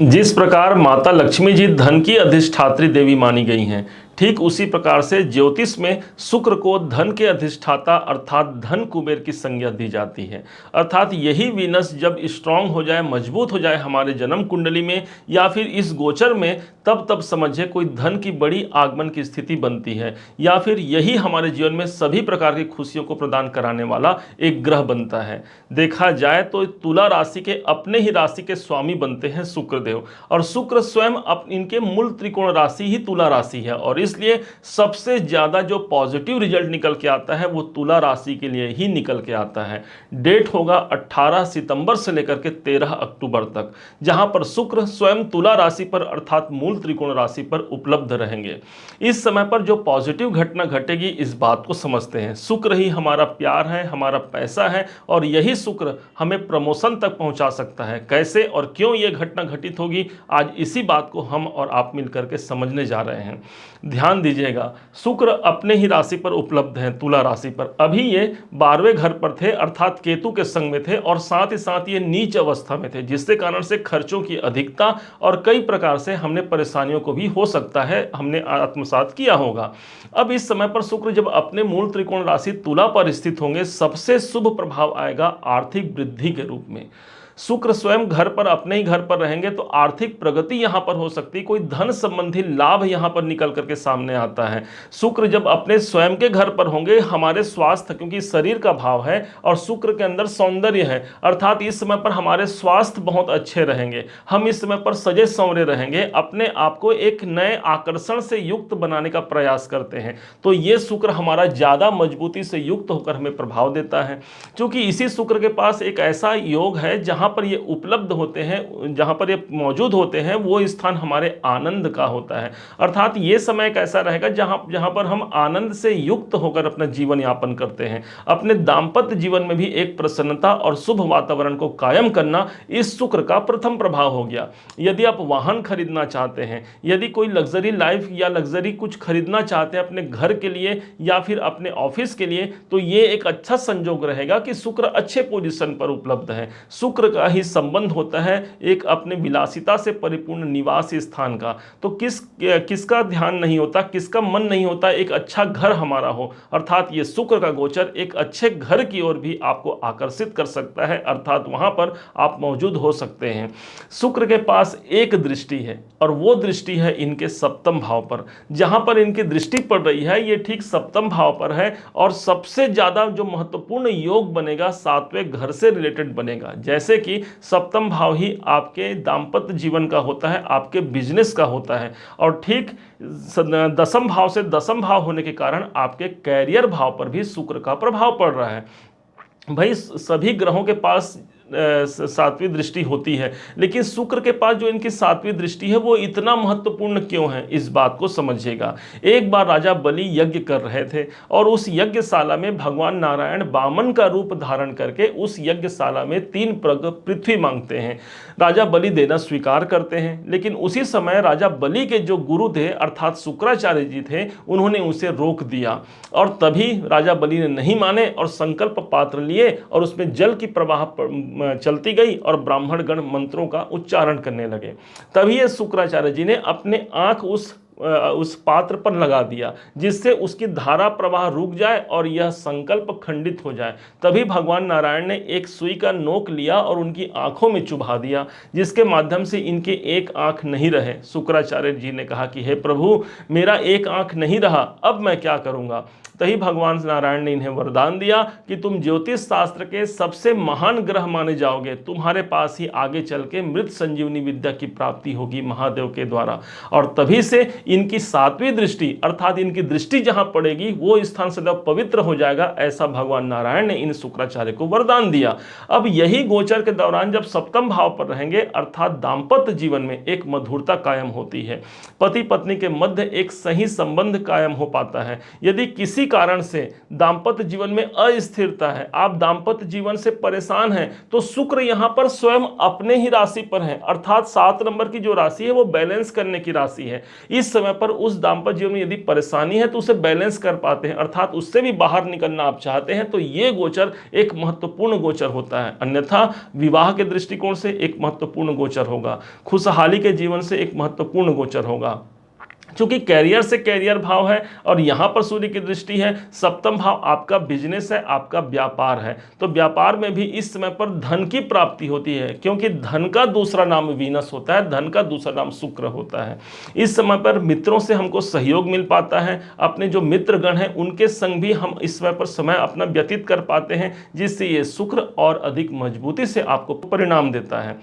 जिस प्रकार माता लक्ष्मी जी धन की अधिष्ठात्री देवी मानी गई हैं, ठीक उसी प्रकार से ज्योतिष में शुक्र को धन के अधिष्ठाता अर्थात धन कुबेर की संज्ञा दी जाती है। अर्थात यही वीनस जब स्ट्रांग हो जाए, मजबूत हो जाए हमारे जन्म कुंडली में या फिर इस गोचर में, तब तब समझिए कोई धन की बड़ी आगमन की स्थिति बनती है, या फिर यही हमारे जीवन में सभी प्रकार की खुशियों को प्रदान कराने वाला एक ग्रह बनता है। देखा जाए तो तुला राशि के अपने ही राशि के स्वामी बनते हैं शुक्रदेव, और शुक्र स्वयं इनके मूल त्रिकोण राशि ही तुला राशि है, और इसलिए सबसे ज्यादा जो पॉजिटिव रिजल्ट निकल के आता है वो तुला राशि के लिए ही निकल के आता है। डेट होगा 18 सितंबर से लेकर के 13 अक्टूबर तक, जहां पर शुक्र स्वयं तुला राशि पर अर्थात मूल त्रिकोण राशि पर उपलब्ध रहेंगे। इस समय पर जो पॉजिटिव घटना घटेगी इस बात को समझते हैं। शुक्र ही हमारा प्यार है, हमारा पैसा है, और यही शुक्र हमें प्रमोशन तक पहुंचा सकता है। कैसे और क्यों ये घटना घटित होगी, आज इसी बात को हम और आप मिलकर के समझने जा रहे हैं। ध्यान दीजिएगा, शुक्र अपने ही राशि पर उपलब्ध हैं, तुला राशि पर। अभी ये 12वें घर पर थे अर्थात केतु के संग में थे, और साथ ही साथ ये नीच अवस्था में थे, जिसके कारण से खर्चों की अधिकता और कई प्रकार से हमने परेशानियों को भी हो सकता है हमने आत्मसात किया होगा। अब इस समय पर शुक्र जब अपने मूल त्रिकोण राशि तुला पर स्थित होंगे, सबसे शुभ प्रभाव आएगा आर्थिक वृद्धि के रूप में। शुक्र स्वयं घर पर अपने ही घर पर रहेंगे तो आर्थिक प्रगति यहां पर हो सकती है, कोई धन संबंधी लाभ यहां पर निकल करके सामने आता है। शुक्र जब अपने स्वयं के घर पर होंगे, हमारे स्वास्थ्य, क्योंकि शरीर का भाव है और शुक्र के अंदर सौंदर्य है, अर्थात इस समय पर हमारे स्वास्थ्य बहुत अच्छे रहेंगे, हम इस समय पर सजे संवरे रहेंगे, अपने आप को एक नए आकर्षण से युक्त बनाने का प्रयास करते हैं। तो ये शुक्र हमारा ज्यादा मजबूती से युक्त होकर हमें प्रभाव देता है, क्योंकि इसी शुक्र के पास एक ऐसा योग है जहां पर ये उपलब्ध होते हैं, जहां पर ये मौजूद होते हैं, वो स्थान हमारे आनंद का होता है। अर्थात ये समय कैसा रहेगा जहां जहां पर हम आनंद से युक्त होकर अपना जीवन यापन करते हैं। अपने दाम्पत्य जीवन में भी एक प्रसन्नता और शुभ वातावरण को कायम करना इस शुक्र का प्रथम प्रभाव हो गया। यदि आप वाहन खरीदना चाहते हैं, यदि कोई लग्जरी लाइफ या लग्जरी कुछ खरीदना चाहते हैं अपने घर के लिए या फिर अपने ऑफिस के लिए, तो ये एक अच्छा संयोग रहेगा कि शुक्र अच्छे पोजीशन पर उपलब्ध है। शुक्र का ही संबंध होता है एक अपने विलासिता से परिपूर्ण निवास स्थान का। तो किसका ध्यान नहीं होता, किसका मन नहीं होता एक अच्छा घर हमारा हो। अर्थात ये शुक्र का गोचर एक अच्छे घर की ओर भी आपको आकर्षित कर सकता है, अर्थात वहां पर आप मौजूद हो सकते हैं। शुक्र के पास एक दृष्टि है और वो दृष्टि है इनके सप्तम भाव पर। जहां पर इनकी दृष्टि पड़ रही है ये ठीक सप्तम भाव पर है, और सबसे ज्यादा जो महत्वपूर्ण योग बनेगा 7वें घर से रिलेटेड बनेगा। जैसे कि सप्तम भाव ही आपके दाम्पत्य जीवन का होता है, आपके बिजनेस का होता है, और ठीक दसम भाव से दसम भाव होने के कारण आपके कैरियर भाव पर भी शुक्र का प्रभाव पड़ रहा है। भाई सभी ग्रहों के पास 7वीं दृष्टि होती है, लेकिन शुक्र के पास जो इनकी 7वीं दृष्टि है वो इतना महत्वपूर्ण क्यों है, इस बात को समझिएगा। एक बार राजा बलि यज्ञ कर रहे थे और उस यज्ञशाला में भगवान नारायण वामन का रूप धारण करके उस यज्ञशाला में 3 प्रग पृथ्वी मांगते हैं। राजा बलि देना स्वीकार करते हैं, लेकिन उसी समय राजा बलि के जो गुरु थे अर्थात शुक्राचार्य जी थे, उन्होंने उसे रोक दिया, और तभी राजा बलि ने नहीं माने और संकल्प पात्र लिए और उसमें जल की प्रवाह चलती गई और ब्राह्मण गण मंत्रों का उच्चारण करने लगे। तभी ये शुक्राचार्य जी ने अपने आंख उस पात्र पर लगा दिया, जिससे उसकी धारा प्रवाह रुक जाए और यह संकल्प खंडित हो जाए। तभी भगवान नारायण ने एक सुई का नोक लिया और उनकी आंखों में चुभा दिया, जिसके माध्यम से इनके एक आंख नहीं रहे। शुक्राचार्य जी ने कहा कि हे प्रभु, मेरा एक आंख नहीं रहा, अब मैं क्या करूंगा। तभी भगवान नारायण ने इन्हें वरदान दिया कि तुम ज्योतिष शास्त्र के सबसे महान ग्रह माने जाओगे, तुम्हारे पास ही आगे चल के मृत संजीवनी विद्या की प्राप्ति होगी महादेव के द्वारा। और तभी से इनकी 7वीं दृष्टि अर्थात इनकी दृष्टि जहां पड़ेगी वो स्थान सदैव पवित्र हो जाएगा, ऐसा भगवान नारायण ने इन शुक्राचार्य को वरदान दिया। अब यही गोचर के दौरान जब सप्तम भाव पर रहेंगे अर्थात दाम्पत्य जीवन में एक मधुरता कायम होती है, पति पत्नी के मध्य एक सही संबंध कायम हो पाता है। यदि किसी कारण से दाम्पत्य जीवन में अस्थिरता है, आप दाम्पत्य जीवन से परेशान हैं, तो शुक्र यहां पर स्वयं अपने ही राशि पर है, अर्थात 7 नंबर की जो राशि है वो बैलेंस करने की राशि है। इस समय पर उस दाम्पत्य जीवन में यदि परेशानी है तो उसे बैलेंस कर पाते हैं, अर्थात उससे भी बाहर निकलना आप चाहते हैं तो ये गोचर एक महत्वपूर्ण गोचर होता है। अन्यथा विवाह के दृष्टिकोण से एक महत्वपूर्ण गोचर होगा, खुशहाली के जीवन से एक महत्वपूर्ण गोचर होगा। चूंकि कैरियर से कैरियर भाव है और यहां पर सूर्य की दृष्टि है, सप्तम भाव आपका बिजनेस है, आपका व्यापार है, तो व्यापार में भी इस समय पर धन की प्राप्ति होती है, क्योंकि धन का दूसरा नाम वीनस होता है, धन का दूसरा नाम शुक्र होता है। इस समय पर मित्रों से हमको सहयोग मिल पाता है, अपने जो मित्रगण हैं उनके संग भी हम इस समय पर समय अपना व्यतीत कर पाते हैं, जिससे ये शुक्र और अधिक मजबूती से आपको परिणाम देता है।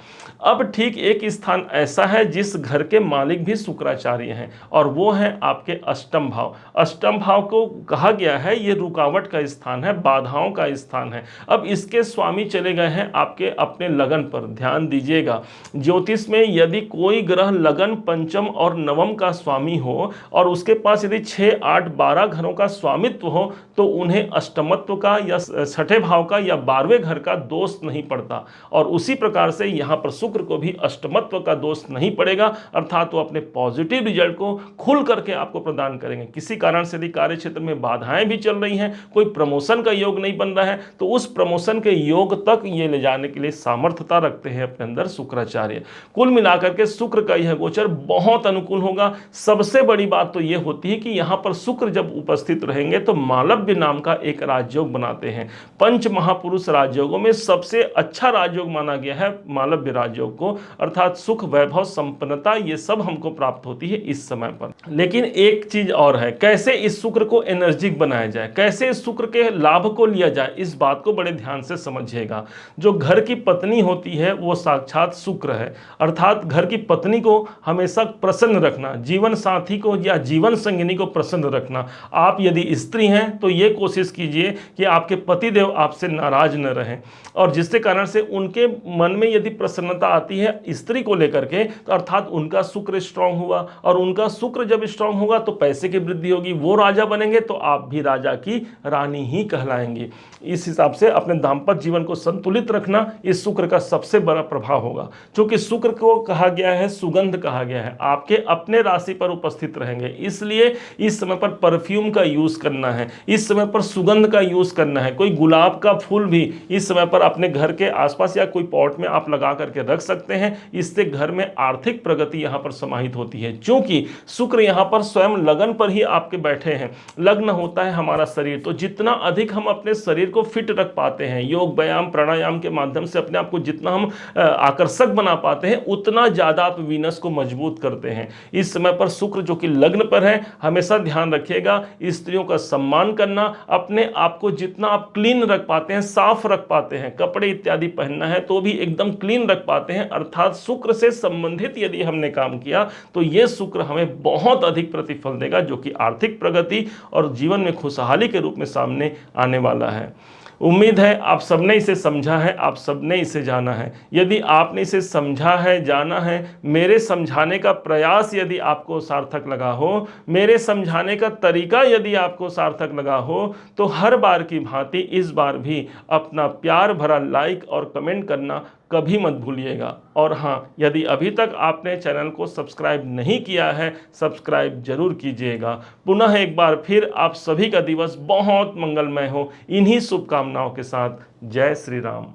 अब ठीक एक स्थान ऐसा है जिस घर के मालिक भी शुक्राचार्य हैं, और वो है आपके अष्टम भाव। अष्टम भाव को कहा गया है ये रुकावट का स्थान है, बाधाओं का स्थान है। अब इसके स्वामी चले गए हैं आपके अपने लगन पर। ध्यान दीजिएगा, ज्योतिष में यदि कोई ग्रह लगन, पंचम और नवम का स्वामी हो और उसके पास यदि 6, 8, 12 घरों का स्वामित्व हो तो उन्हें अष्टमत्व का या छठे भाव का या 12वें घर का दोष नहीं पड़ता। और उसी प्रकार से यहाँ पर शुक्र को भी अष्टमत्व का दोष नहीं पड़ेगा, अर्थात वो अपने पॉजिटिव रिजल्ट को खुल करके आपको प्रदान करेंगे। किसी कारण से यदि कार्य क्षेत्र में बाधाएं भी चल रही हैं, कोई प्रमोशन का योग नहीं बन रहा है, तो उस प्रमोशन के योग तक ये ले जाने के लिए सामर्थ्यता रखते हैं अपने अंदर शुक्राचार्य। कुल मिलाकर के शुक्र का यह गोचर बहुत अनुकूल होगा। सबसे बड़ी बात तो यह होती है कि यहाँ पर शुक्र जब उपस्थित रहेंगे तो मालव्य नाम का एक राजयोग बनाते हैं। पंच महापुरुष राजयोगों में सबसे अच्छा राजयोग माना गया है मालव्य राजयोग को, अर्थात सुख, वैभव, संपन्नता ये सब हमको प्राप्त होती है इस समय पर। लेकिन एक चीज और है, कैसे इस शुक्र को एनर्जिक बनाया जाए, कैसे इस शुक्र के लाभ को लिया जाए, इस बात को बड़े ध्यान से समझिएगा। जो घर की पत्नी होती है वो साक्षात शुक्र है, अर्थात घर की पत्नी को हमेशा प्रसन्न रखना, जीवन साथी को या जीवन संगिनी को प्रसन्न रखना। आप यदि स्त्री हैं तो ये कोशिश कीजिए कि आपके पतिदेव आपसे नाराज न रहें, और जिसके कारण से उनके मन में यदि प्रसन्नता आती है स्त्री को लेकर के, तो अर्थात उनका शुक्र स्ट्रांग हुआ, और उनका शुक्र जब स्ट्रांग होगा तो पैसे की वृद्धि होगी, वो राजा बनेंगे तो आप भी राजा की रानी ही कहलाएंगे। इस हिसाब से अपने दाम्पत्य जीवन को संतुलित रखना इस शुक्र का सबसे बड़ा प्रभाव होगा। क्योंकि शुक्र को कहा गया है, सुगंध कहा गया है, आपके अपने राशि पर उपस्थित रहेंगे, इसलिए इस समय पर परफ्यूम का यूज करना है, इस समय पर सुगंध का यूज करना है। कोई गुलाब का फूल भी इस समय पर अपने घर के आसपास या कोई पॉट में आप लगा करके रख सकते हैं, इससे घर में आर्थिक प्रगति यहां पर समाहित होती है। क्योंकि शुक्र यहां पर स्वयं लगन पर ही आपके बैठे हैं, लग्न होता है हमारा शरीर, तो जितना अधिक हम अपने शरीर को फिट रख पाते हैं, योग, व्यायाम, प्राणायाम के माध्यम से अपने आप को जितना हम आकर्षक बना पाते हैं, उतना ज्यादा आप वीनस को मजबूत करते हैं। इस समय पर शुक्र जो कि लग्न पर है, हमेशा ध्यान रखिएगा, स्त्रियों का सम्मान करना, अपने आप को जितना आप क्लीन रख पाते हैं, साफ रख पाते हैं, कपड़े इत्यादि पहनना है तो भी एकदम क्लीन रख पाते हैं, अर्थात शुक्र से संबंधित यदि हमने काम किया तो यह शुक्र हमें बहुत अधिक प्रतिफल देगा, जो कि आर्थिक प्रगति और जीवन में खुशहाली के रूप में सामने आने वाला है। उम्मीद है आप सबने इसे समझा है, आप सबने इसे जाना है। यदि आपने इसे समझा है, जाना है, मेरे समझाने का प्रयास यदि आपको सार्थक लगा हो, मेरे समझाने का तरीका यदि आपको सार्थक लगा हो, तो हर बार की भांति इस बार भी अपना प्यार भरा लाइक और कमेंट करना कभी मत भूलिएगा। और हाँ, यदि अभी तक आपने चैनल को सब्सक्राइब नहीं किया है, सब्सक्राइब जरूर कीजिएगा। पुनः एक बार फिर आप सभी का दिवस बहुत मंगलमय हो, इन्हीं शुभकामनाओं के साथ। जय श्री राम।